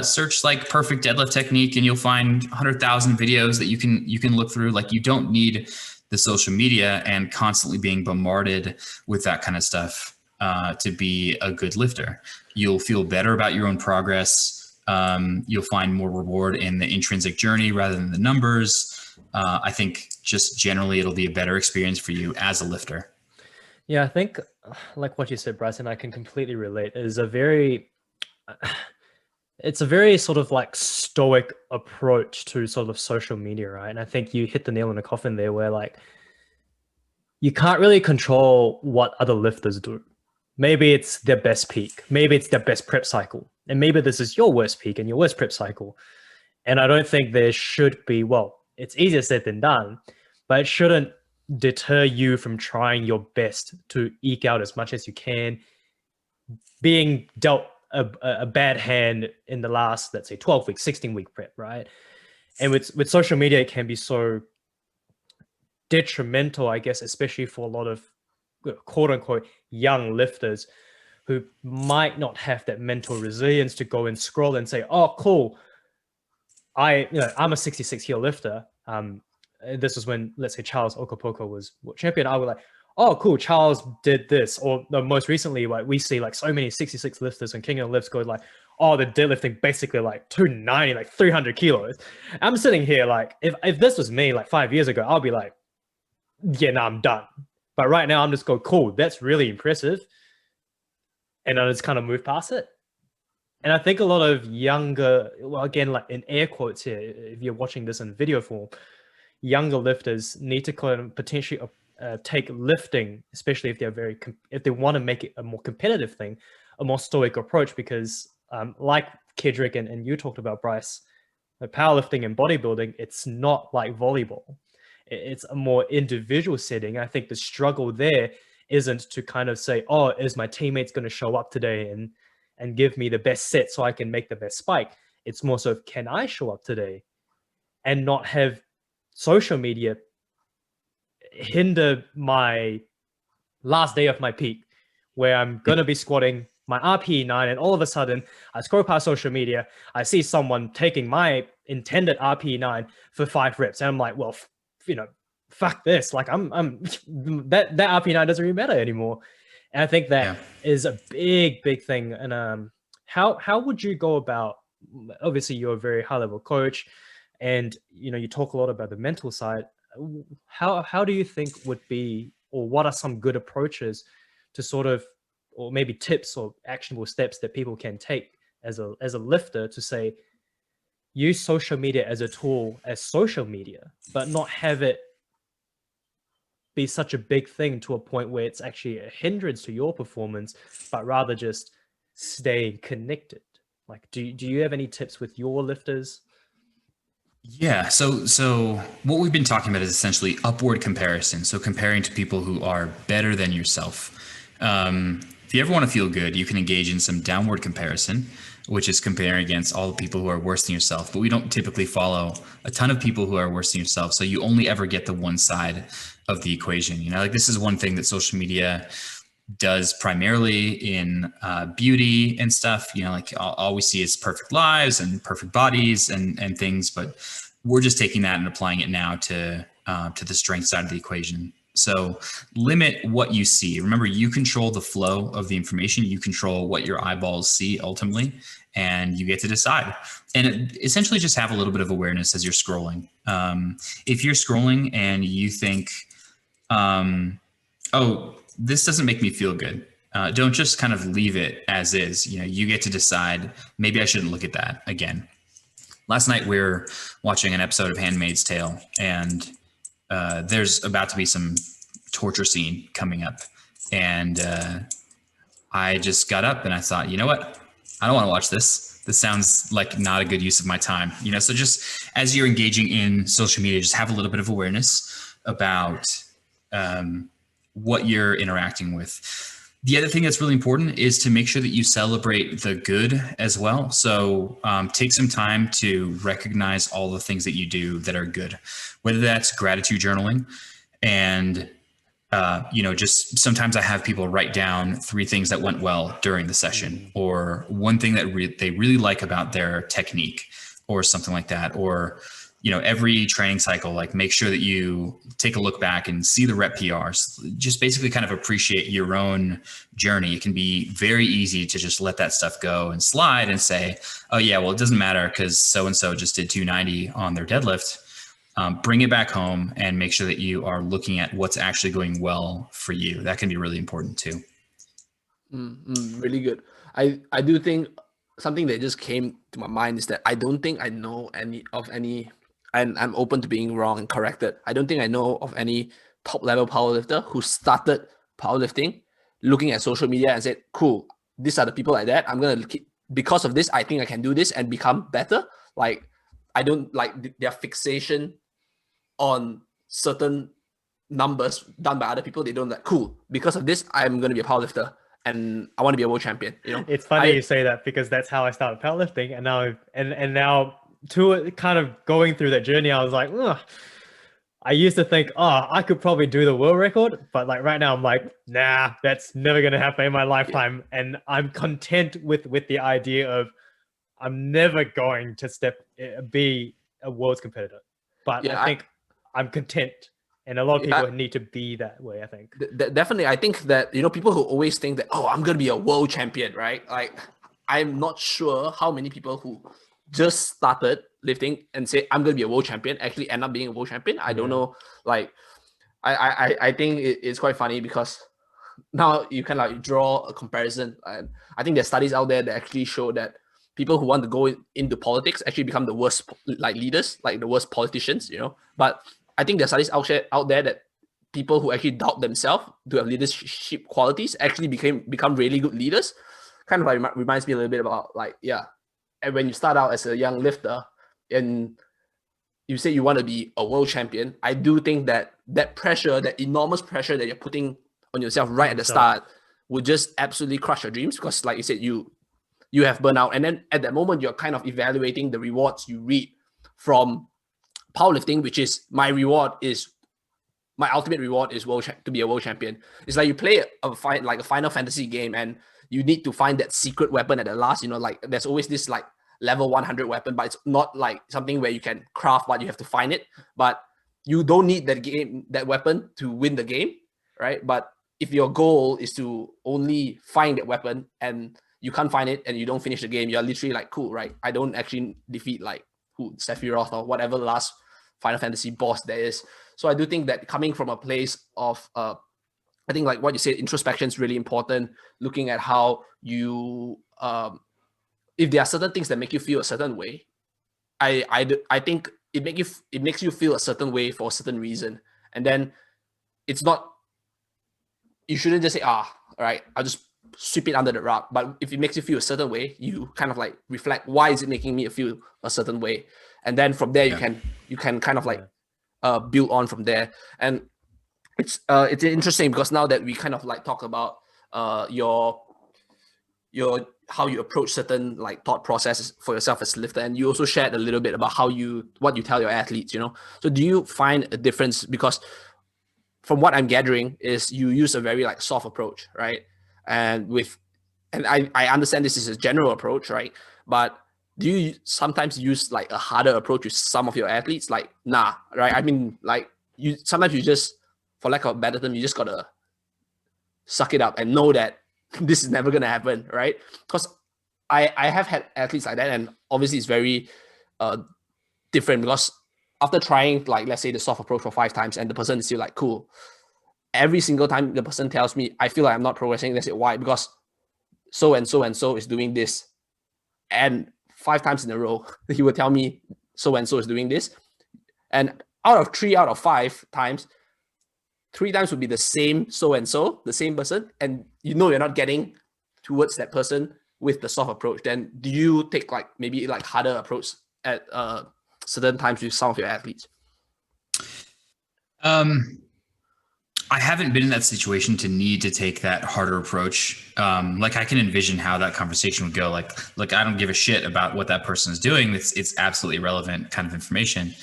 search like perfect deadlift technique and you'll find 100,000 videos that you can look through. Like, you don't need the social media and constantly being bombarded with that kind of stuff to be a good lifter. You'll feel better about your own progress. You'll find more reward in the intrinsic journey rather than the numbers. I think just generally it'll be a better experience for you as a lifter. Yeah, I think like what you said, Bryce, and I can completely relate, it's a very sort of like stoic approach to sort of social media, right? And I think you hit the nail in the coffin there where like you can't really control what other lifters do. Maybe it's their best peak. Maybe it's their best prep cycle. And maybe this is your worst peak and your worst prep cycle. And I don't think there should be, well, it's easier said than done, but it shouldn't deter you from trying your best to eke out as much as you can. Being dealt a bad hand in the last, let's say, 12-week, 16-week prep, right? And with social media, it can be so detrimental, I guess, especially for a lot of quote unquote young lifters who might not have that mental resilience to go and scroll and say, oh, cool, I'm a 66 kilo lifter. This was when, let's say, Charles Okapoko was world champion. I was like, oh, cool, Charles did this. Or no, most recently, like we see like so many 66 lifters and King of Lifts go like, oh, they're deadlifting basically like 290, like 300 kilos. I'm sitting here like, if this was me like 5 years ago, I'll be like, yeah, no, I'm done. But right now, I'm just going, cool, that's really impressive. And I just kind of move past it. And I think a lot of younger, well, again, like in air quotes here, if you're watching this in video form, younger lifters need to kind of potentially take lifting, especially if they're if they want to make it a more competitive thing, a more stoic approach, because like Kedrick and you talked about, Bryce, powerlifting and bodybuilding, it's not like volleyball. It's a more individual setting. I think the struggle there isn't to kind of say, oh, is my teammates going to show up today and give me the best set so I can make the best spike? It's more so, can I show up today and not have social media hinder my last day of my peak, where I'm going to be squatting my RPE 9 and all of a sudden I scroll past social media, I see someone taking my intended RPE 9 for 5 reps. And I'm like, well, fuck this. Like I'm that RP9 doesn't really matter anymore. And I think that is a big thing. And how would you go about, obviously you're a very high level coach and you talk a lot about the mental side. How do you think would be, or what are some good approaches to sort of, or maybe tips or actionable steps that people can take as a lifter to say, use social media as a tool, as social media, but not have it be such a big thing to a point where it's actually a hindrance to your performance, but rather just staying connected? Like, do you have any tips with your lifters? Yeah. So what we've been talking about is essentially upward comparison. So comparing to people who are better than yourself. If you ever want to feel good, you can engage in some downward comparison, which is comparing against all the people who are worse than yourself. But we don't typically follow a ton of people who are worse than yourself. So you only ever get the one side of the equation. You know, like this is one thing that social media does primarily in beauty and stuff. You know, like all we see is perfect lives and perfect bodies and things, but we're just taking that and applying it now to the strength side of the equation. So limit what you see. Remember, you control the flow of the information. You control what your eyeballs see ultimately, and you get to decide. And essentially just have a little bit of awareness as you're scrolling. If you're scrolling and you think, oh, this doesn't make me feel good. Don't just kind of leave it as is. You know, you get to decide, maybe I shouldn't look at that again. Last night we were watching an episode of Handmaid's Tale, and there's about to be some torture scene coming up. And I just got up and I thought, you know what? I don't want to watch this. This sounds like not a good use of my time. You know, so just as you're engaging in social media, just have a little bit of awareness about what you're interacting with. The other thing that's really important is to make sure that you celebrate the good as well. So take some time to recognize all the things that you do that are good, whether that's gratitude journaling. And, you know, just sometimes I have people write down 3 things that went well during the session, or one thing that they really like about their technique or something like that. Or, you know, every training cycle, like make sure that you take a look back and see the rep PRs, just basically kind of appreciate your own journey. It can be very easy to just let that stuff go and slide and say, oh yeah, well, it doesn't matter because so-and-so just did 290 on their deadlift. Bring it back home and make sure that you are looking at what's actually going well for you. That can be really important too. Really good. I do think something that just came to my mind is that I don't think I know any, and I'm open to being wrong and corrected. I don't think I know of any top level powerlifter who started powerlifting looking at social media and said, cool, these are the people like that. I'm going to keep, because of this, I think I can do this and become better. Like, I don't like their fixation on certain numbers done by other people. They don't like, cool, because of this, I'm going to be a powerlifter and I want to be a world champion. You know, it's funny you say that, because that's how I started powerlifting, and now now to kind of going through that journey, I was like, ugh. I used to think, oh, I could probably do the world record, but like right now I'm like, nah, that's never going to happen in my lifetime. Yeah. And I'm content with the idea of I'm never going to be a world's competitor, but yeah, I think I'm content. And a lot of people need to be that way, I think. Definitely. I think that, you know, people who always think that, oh, I'm going to be a world champion, right? Like, I'm not sure how many people who just started lifting and say, I'm going to be a world champion, actually end up being a world champion. I don't know. Like, I think it's quite funny because now you can like draw a comparison. And I think there's studies out there that actually show that people who want to go into politics actually become the worst like leaders, like the worst politicians, you know. But I think there's studies out there that people who actually doubt themselves to have leadership qualities actually become really good leaders. Kind of like reminds me a little bit about like, yeah. And when you start out as a young lifter and you say you want to be a world champion, I do think that pressure, that enormous pressure that you're putting on yourself right at the start would just absolutely crush your dreams, because like you said, you have burnout. And then at that moment, you're kind of evaluating the rewards you reap from powerlifting, which is my ultimate reward is to be a world champion. It's like you play a Final Fantasy game and you need to find that secret weapon at the last, you know, like there's always this like level 100 weapon, but it's not like something where you can craft, but you have to find it. But you don't need that weapon to win the game, right? But if your goal is to only find that weapon and you can't find it and you don't finish the game, you're literally like, cool, right? I don't actually defeat like Sephiroth or whatever the last Final Fantasy boss there is. So I do think that coming from a place of I think like what you said, introspection is really important. Looking at how you, if there are certain things that make you feel a certain way, I think it makes you feel a certain way for a certain reason, and then it's not. You shouldn't just say, all right, I'll just sweep it under the rug. But if it makes you feel a certain way, you kind of like reflect, why is it making me feel a certain way? And then from there, you can kind of like build on from there. And it's interesting because now that we kind of like talk about your how you approach certain like thought processes for yourself as a lifter, and you also shared a little bit about what you tell your athletes, so do you find a difference? Because from what I'm gathering is you use a very like soft approach, right? And I understand this is a general approach, right? But do you sometimes use like a harder approach with some of your athletes? Like, nah, right? I mean, like sometimes you just, for lack of a better term, you just gotta suck it up and know that this is never gonna happen, right? Because I have had athletes like that, and obviously it's very different because after trying, like, let's say the soft approach for 5 times and the person is still like, cool. Every single time the person tells me, I feel like I'm not progressing, they say, why? Because so and so and so is doing this. And 5 times in a row, he would tell me so and so is doing this. And out of 3 out of 5 times, 3 times would be the same so and so, the same person. And you're not getting towards that person with the soft approach. Then do you take like maybe like harder approach at certain times with some of your athletes? I haven't been in that situation to need to take that harder approach. Like I can envision how that conversation would go. Like, look, I don't give a shit about what that person is doing. It's absolutely irrelevant kind of information.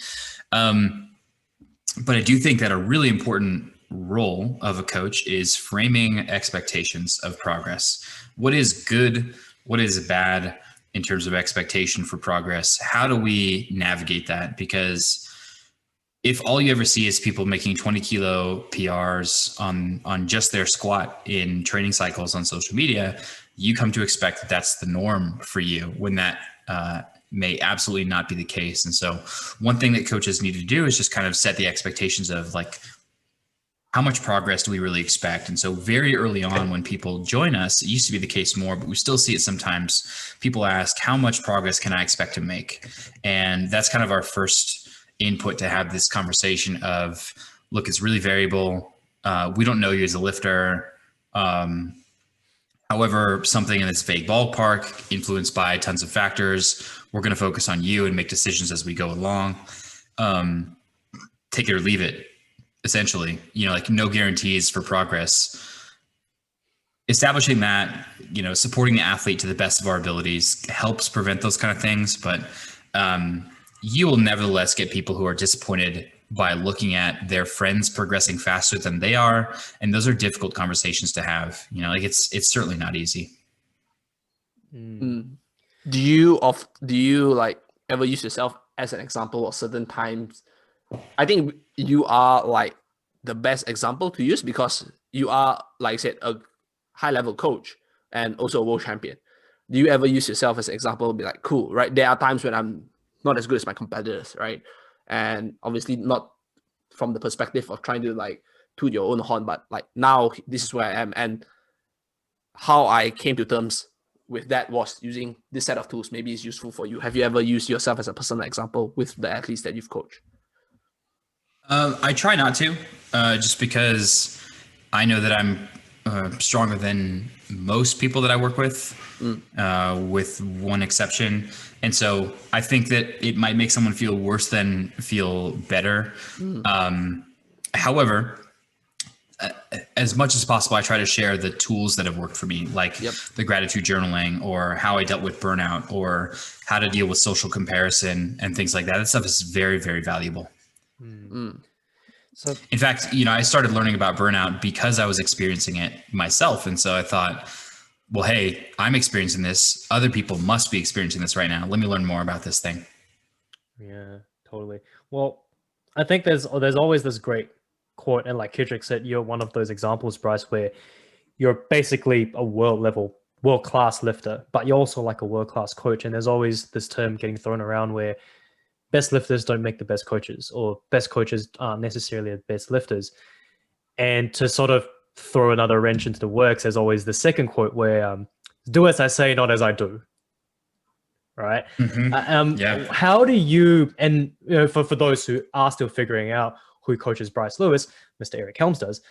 But I do think that a really important role of a coach is framing expectations of progress. What is good? What is bad in terms of expectation for progress? How do we navigate that? Because if all you ever see is people making 20 kilo PRs on just their squat in training cycles on social media, you come to expect that that's the norm for you, when that may absolutely not be the case. And so one thing that coaches need to do is just kind of set the expectations of like, how much progress do we really expect? And so very early on when people join us, it used to be the case more, but we still see it sometimes. People ask, how much progress can I expect to make? And that's kind of our first input to have this conversation of, look, it's really variable. We don't know you as a lifter. However, something in this vague ballpark, influenced by tons of factors, we're going to focus on you and make decisions as we go along. Take it or leave it, essentially. Like no guarantees for progress. Establishing that, supporting the athlete to the best of our abilities helps prevent those kind of things. But you will nevertheless get people who are disappointed by looking at their friends progressing faster than they are. And those are difficult conversations to have. Like it's certainly not easy. Do you like ever use yourself as an example of certain times? I think you are like the best example to use because you are, like I said, a high level coach and also a world champion. Do you ever use yourself as an example, be like, cool, right? There are times when I'm not as good as my competitors, right? And obviously not from the perspective of trying to like toot your own horn, but like now this is where I am. And how I came to terms with that was using this set of tools. Maybe it's useful for you. Have you ever used yourself as a personal example with the athletes that you've coached? I try not to, just because I know that I'm stronger than most people that I work with one exception. And so I think that it might make someone feel worse than feel better. However, as much as possible, I try to share the tools that have worked for me, like the gratitude journaling, or how I dealt with burnout, or how to deal with social comparison and things like that. That stuff is very, very valuable. So, in fact, I started learning about burnout because I was experiencing it myself. And so I thought, well, hey, I'm experiencing this. Other people must be experiencing this right now. Let me learn more about this thing. Yeah, totally. Well, I think there's always this great quote, and like Kidrick said, you're one of those examples, Bryce, where you're basically a world-class lifter, but you're also like a world-class coach. And there's always this term getting thrown around where best lifters don't make the best coaches, or best coaches aren't necessarily the best lifters. And to sort of throw another wrench into the works, there's always the second quote where do as I say, not as I do. Right? How do you, and for those who are still figuring out who coaches Bryce Lewis, Mr. Eric Helms does,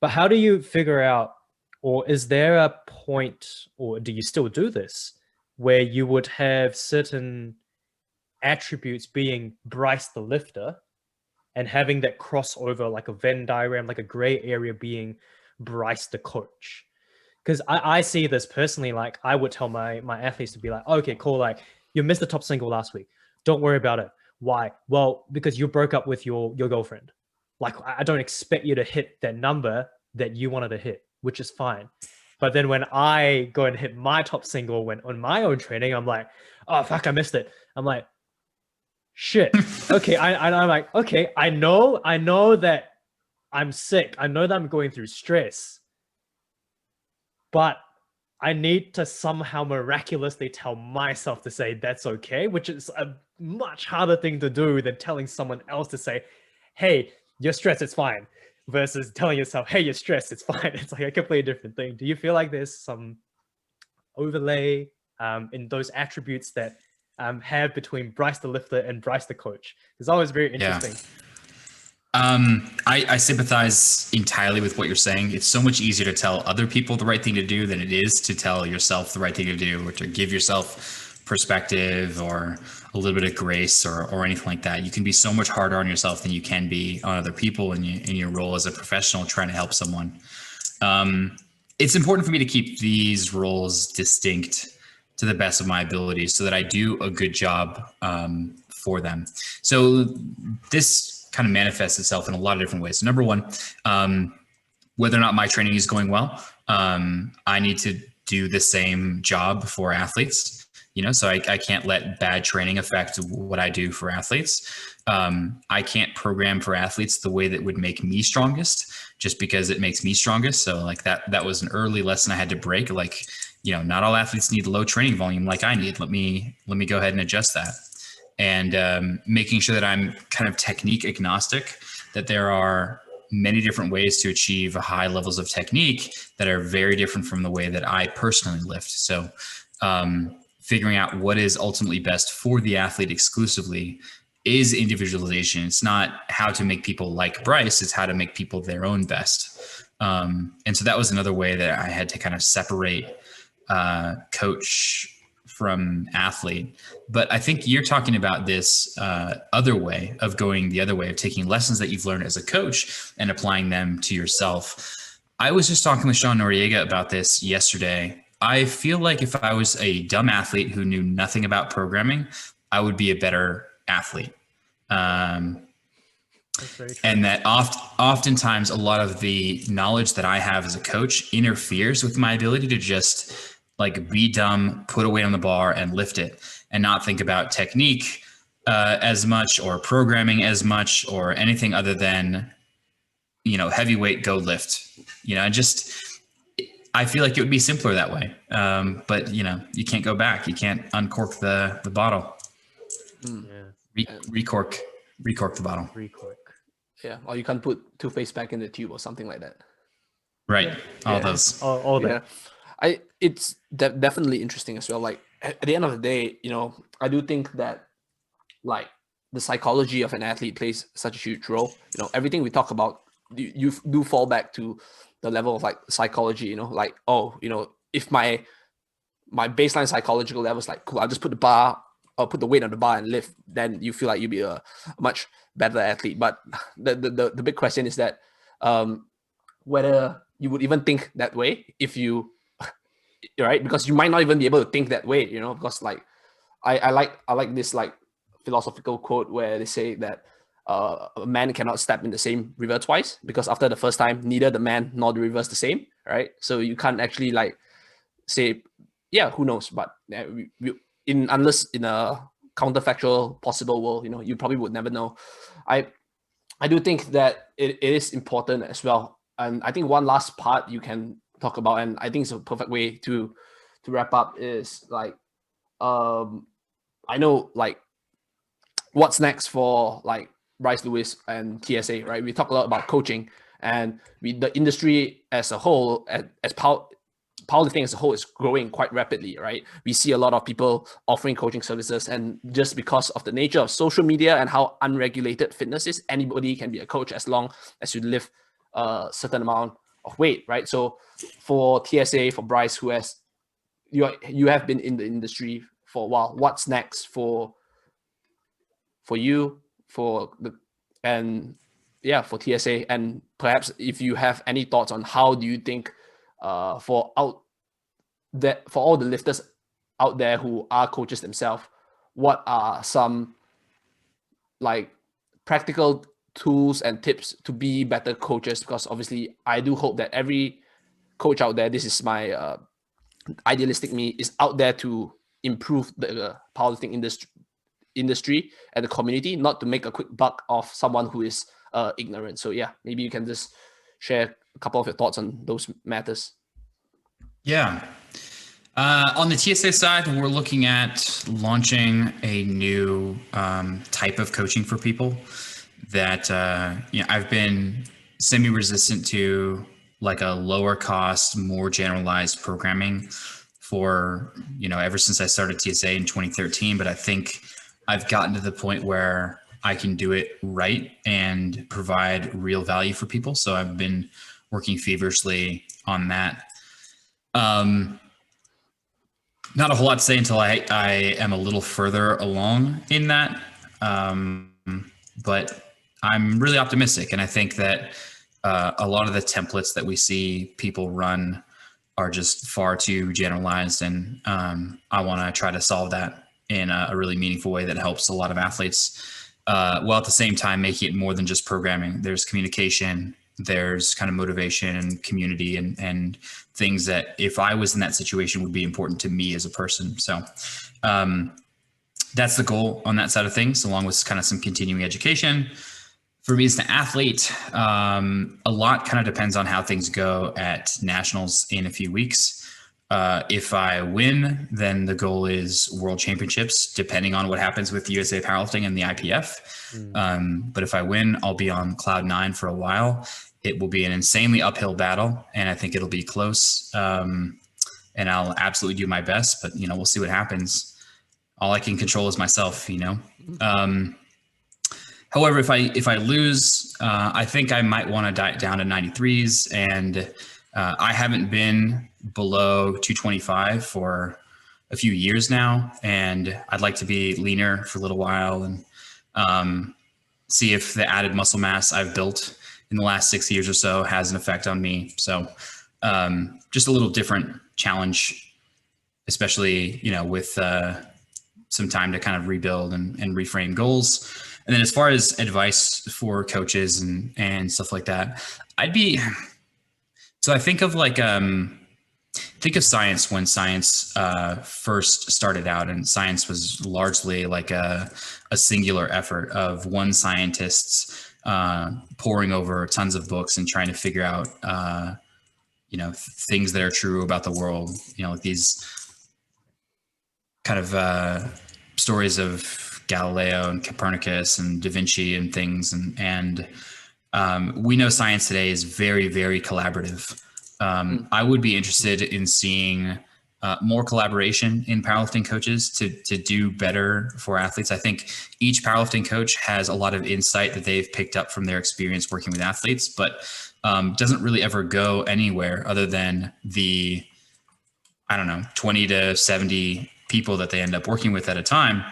but how do you figure out Or is there a point, or do you still do this, where you would have certain attributes being Bryce the lifter and having that crossover, like a Venn diagram, like a gray area being Bryce the coach? Because I see this personally, like I would tell my athletes to be like, okay, cool, like you missed the top single last week. Don't worry about it. Why? Well, because you broke up with your girlfriend. Like I don't expect you to hit that number that you wanted to hit, which is fine. But then when I go and hit my top single when on my own training, I'm like, oh fuck, I missed it. I'm like, shit. Okay, I'm like, okay, I know that I'm sick. I know that I'm going through stress. But I need to somehow miraculously tell myself to say that's okay, which is a much harder thing to do than telling someone else to say, hey, you're stressed, it's fine, versus telling yourself, hey, you're stressed, it's fine. It's like a completely different thing. Do you feel like there's some overlay in those attributes that have between Bryce the lifter and Bryce the coach? It's always very interesting. Yeah. I sympathize entirely with what you're saying. It's so much easier to tell other people the right thing to do than it is to tell yourself the right thing to do, or to give yourself perspective or a little bit of grace or anything like that. You can be so much harder on yourself than you can be on other people in your role as a professional trying to help someone. It's important for me to keep these roles distinct to the best of my ability so that I do a good job for them. So this kind of manifests itself in a lot of different ways. So number one, whether or not my training is going well, I need to do the same job for athletes, so I can't let bad training affect what I do for athletes. I can't program for athletes the way that would make me strongest just because it makes me strongest. So like that was an early lesson I had to break. Like, not all athletes need low training volume like I need. Let me go ahead and adjust that. And making sure that I'm kind of technique agnostic, that there are many different ways to achieve high levels of technique that are very different from the way that I personally lift. So figuring out what is ultimately best for the athlete exclusively is individualization. It's not how to make people like Bryce, it's how to make people their own best. And so that was another way that I had to kind of separate coach from athlete. But I think you're talking about this other way of going the other way, of taking lessons that you've learned as a coach and applying them to yourself. I was just talking with Sean Noriega about this yesterday. I feel like if I was a dumb athlete who knew nothing about programming, I would be a better athlete. And that oftentimes a lot of the knowledge that I have as a coach interferes with my ability to just like be dumb, put a weight on the bar and lift it, and not think about technique as much, or programming as much, or anything other than, heavyweight, go lift. I feel like it would be simpler that way. But you can't go back. You can't uncork the bottle. Recork the bottle. Yeah, or you can't put toothpaste back in the tube or something like that. Right. All those. All that. It's definitely interesting as well. Like at the end of the day, I do think that like the psychology of an athlete plays such a huge role. Everything we talk about, you do fall back to the level of like psychology. If my baseline psychological level is like, cool, I'll just put the bar or put the weight on the bar and lift, then you feel like you'll be a much better athlete. But the big question is that whether you would even think that way if you, right? Because you might not even be able to think that way, because like I like this like philosophical quote where they say that a man cannot step in the same river twice, because after the first time, neither the man nor the river is the same, right? So you can't actually like say, yeah, who knows? But unless in a counterfactual possible world, you probably would never know. I do think that it is important as well. And I think one last part you can talk about, and I think it's a perfect way to wrap up, is like I know like what's next for like Bryce Lewis and TSA, right? We talk a lot about coaching, and the industry as a whole, as powerlifting as a whole, is growing quite rapidly, right? We see a lot of people offering coaching services, and just because of the nature of social media and how unregulated fitness is, anybody can be a coach as long as you live a certain amount of weight, right? So for TSA, for Bryce, who has you have been in the industry for a while, what's next for you, for TSA, and perhaps if you have any thoughts on how do you think for all the lifters out there who are coaches themselves, what are some like practical tools and tips to be better coaches? Because obviously I do hope that every coach out there, this is my idealistic me, is out there to improve the powerlifting industry and the community, not to make a quick buck off someone who is ignorant. So yeah, maybe you can just share a couple of your thoughts on those matters. Yeah. On the TSA side, we're looking at launching a new type of coaching for people that I've been semi-resistant to, like a lower cost, more generalized programming for, ever since I started TSA in 2013. But I think I've gotten to the point where I can do it right and provide real value for people. So I've been working feverishly on that. Not a whole lot to say until I am a little further along in that. But I'm really optimistic. And I think that a lot of the templates that we see people run are just far too generalized. And I want to try to solve that in a really meaningful way that helps a lot of athletes, while at the same time making it more than just programming. There's communication, there's kind of motivation and community and things that, if I was in that situation, would be important to me as a person. So that's the goal on that side of things, along with kind of some continuing education. For me as an athlete, a lot kind of depends on how things go at nationals in a few weeks. If I win, then the goal is world championships, depending on what happens with USA Powerlifting and the IPF. But if I win, I'll be on cloud 9 for a while. It will be an insanely uphill battle, and I think it'll be close. And I'll absolutely do my best, but we'll see what happens. All I can control is myself, However, if I lose, I think I might want to diet down to 93s, and I haven't been below 225 for a few years now, and I'd like to be leaner for a little while and see if the added muscle mass I've built in the last 6 years or so has an effect on me. So just a little different challenge, especially, with some time to kind of rebuild and reframe goals. And then as far as advice for coaches and stuff like that, so I think of science when science first started out, and science was largely like a singular effort of one scientist poring over tons of books and trying to figure out, things that are true about the world, like these kind of stories of Galileo and Copernicus and Da Vinci and things. And we know science today is very, very collaborative. I would be interested in seeing more collaboration in powerlifting coaches to do better for athletes. I think each powerlifting coach has a lot of insight that they've picked up from their experience working with athletes, but doesn't really ever go anywhere other than the, 20 to 70 people that they end up working with at a time.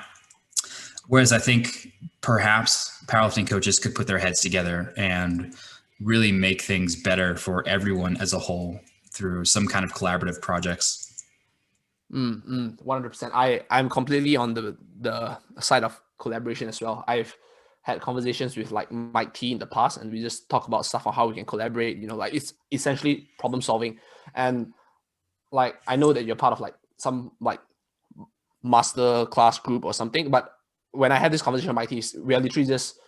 Whereas I think perhaps powerlifting coaches could put their heads together and really make things better for everyone as a whole through some kind of collaborative projects. 100%. I'm completely on the side of collaboration as well. I've had conversations with like Mike T in the past, and we just talk about stuff on how we can collaborate, it's essentially problem solving. And like, I know that you're part of like some like master class group or something, but when I had this conversation with Mike T, we are literally just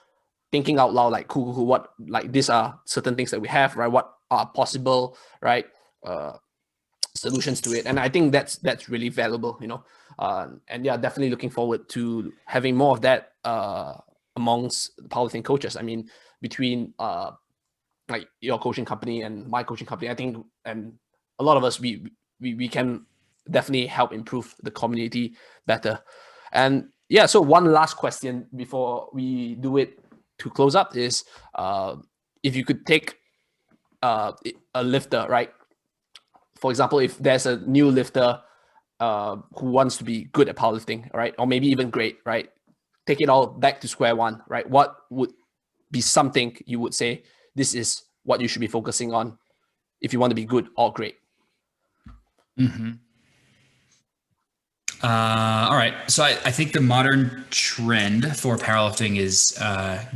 thinking out loud, like, cool, what, like, these are certain things that we have, right? What are possible, right? Solutions to it. And I think that's really valuable, and yeah, definitely looking forward to having more of that amongst powerlifting coaches. I mean, between like your coaching company and my coaching company, I think, and a lot of us, we can definitely help improve the community better. And yeah, so one last question before we do it to close up is, if you could take a lifter, right? For example, if there's a new lifter who wants to be good at powerlifting, right, or maybe even great, right? Take it all back to square one, right? What would be something you would say this is what you should be focusing on if you want to be good or great? Mm-hmm. All right. So I think the modern trend for powerlifting is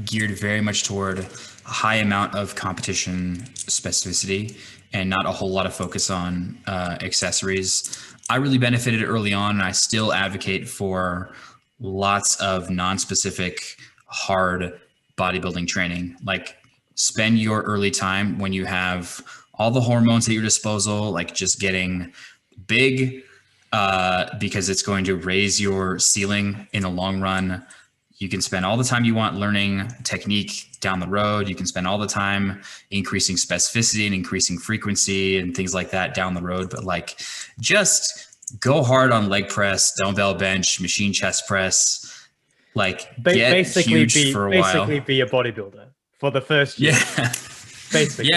geared very much toward a high amount of competition specificity and not a whole lot of focus on accessories. I really benefited early on, and I still advocate for lots of non-specific hard bodybuilding training. Like, spend your early time when you have all the hormones at your disposal, like just getting big, because it's going to raise your ceiling in the long run. You can spend all the time you want learning technique down the road. You can spend all the time increasing specificity and increasing frequency and things like that down the road. But like, just go hard on leg press, dumbbell bench, machine chest press. Like, get huge for a while. Basically be a bodybuilder for the first year. Yeah. Basically.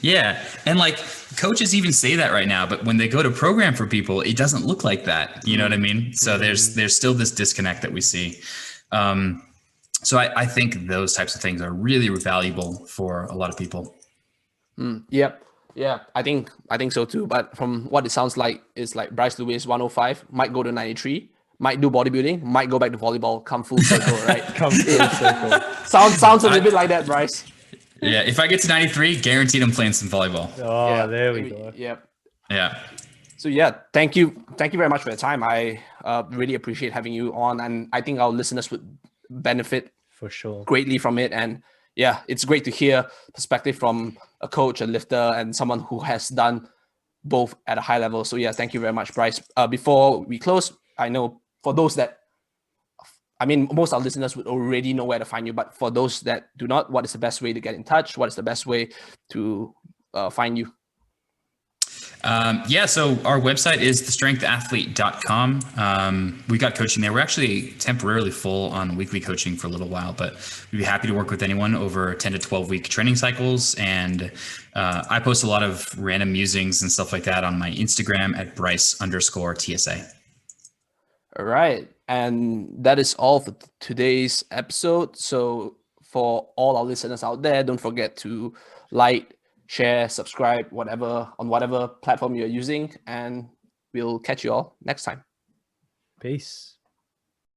Yeah. And like, coaches even say that right now, but when they go to program for people, it doesn't look like that. You know what I mean? So there's still this disconnect that we see. So I think those types of things are really valuable for a lot of people. Yep. Yeah, I think so too. But from what it sounds like, it's like Bryce Lewis 105 might go to 93, might do bodybuilding, might go back to volleyball, come full circle, right? Come full circle. Sounds a little bit like that, Bryce. Yeah, if I get to 93, guaranteed I'm playing some volleyball. Oh, yeah, there we go. Yep. Yeah. So yeah, thank you very much for your time. I really appreciate having you on, and I think our listeners would benefit for sure greatly from it. And yeah, it's great to hear perspective from a coach, a lifter, and someone who has done both at a high level. So yeah, thank you very much, Bryce. Before we close, I know for those that, I mean, most of our listeners would already know where to find you, but for those that do not, what is the best way to get in touch? What is the best way to find you? So our website is thestrengthathlete.com. We got coaching there. We're actually temporarily full on weekly coaching for a little while, but we'd be happy to work with anyone over 10 to 12 week training cycles. And I post a lot of random musings and stuff like that on my Instagram at Bryce_TSA. All right. And that is all for today's episode. So for all our listeners out there, don't forget to like, share, subscribe, on whatever platform you're using, and we'll catch you all next time. Peace.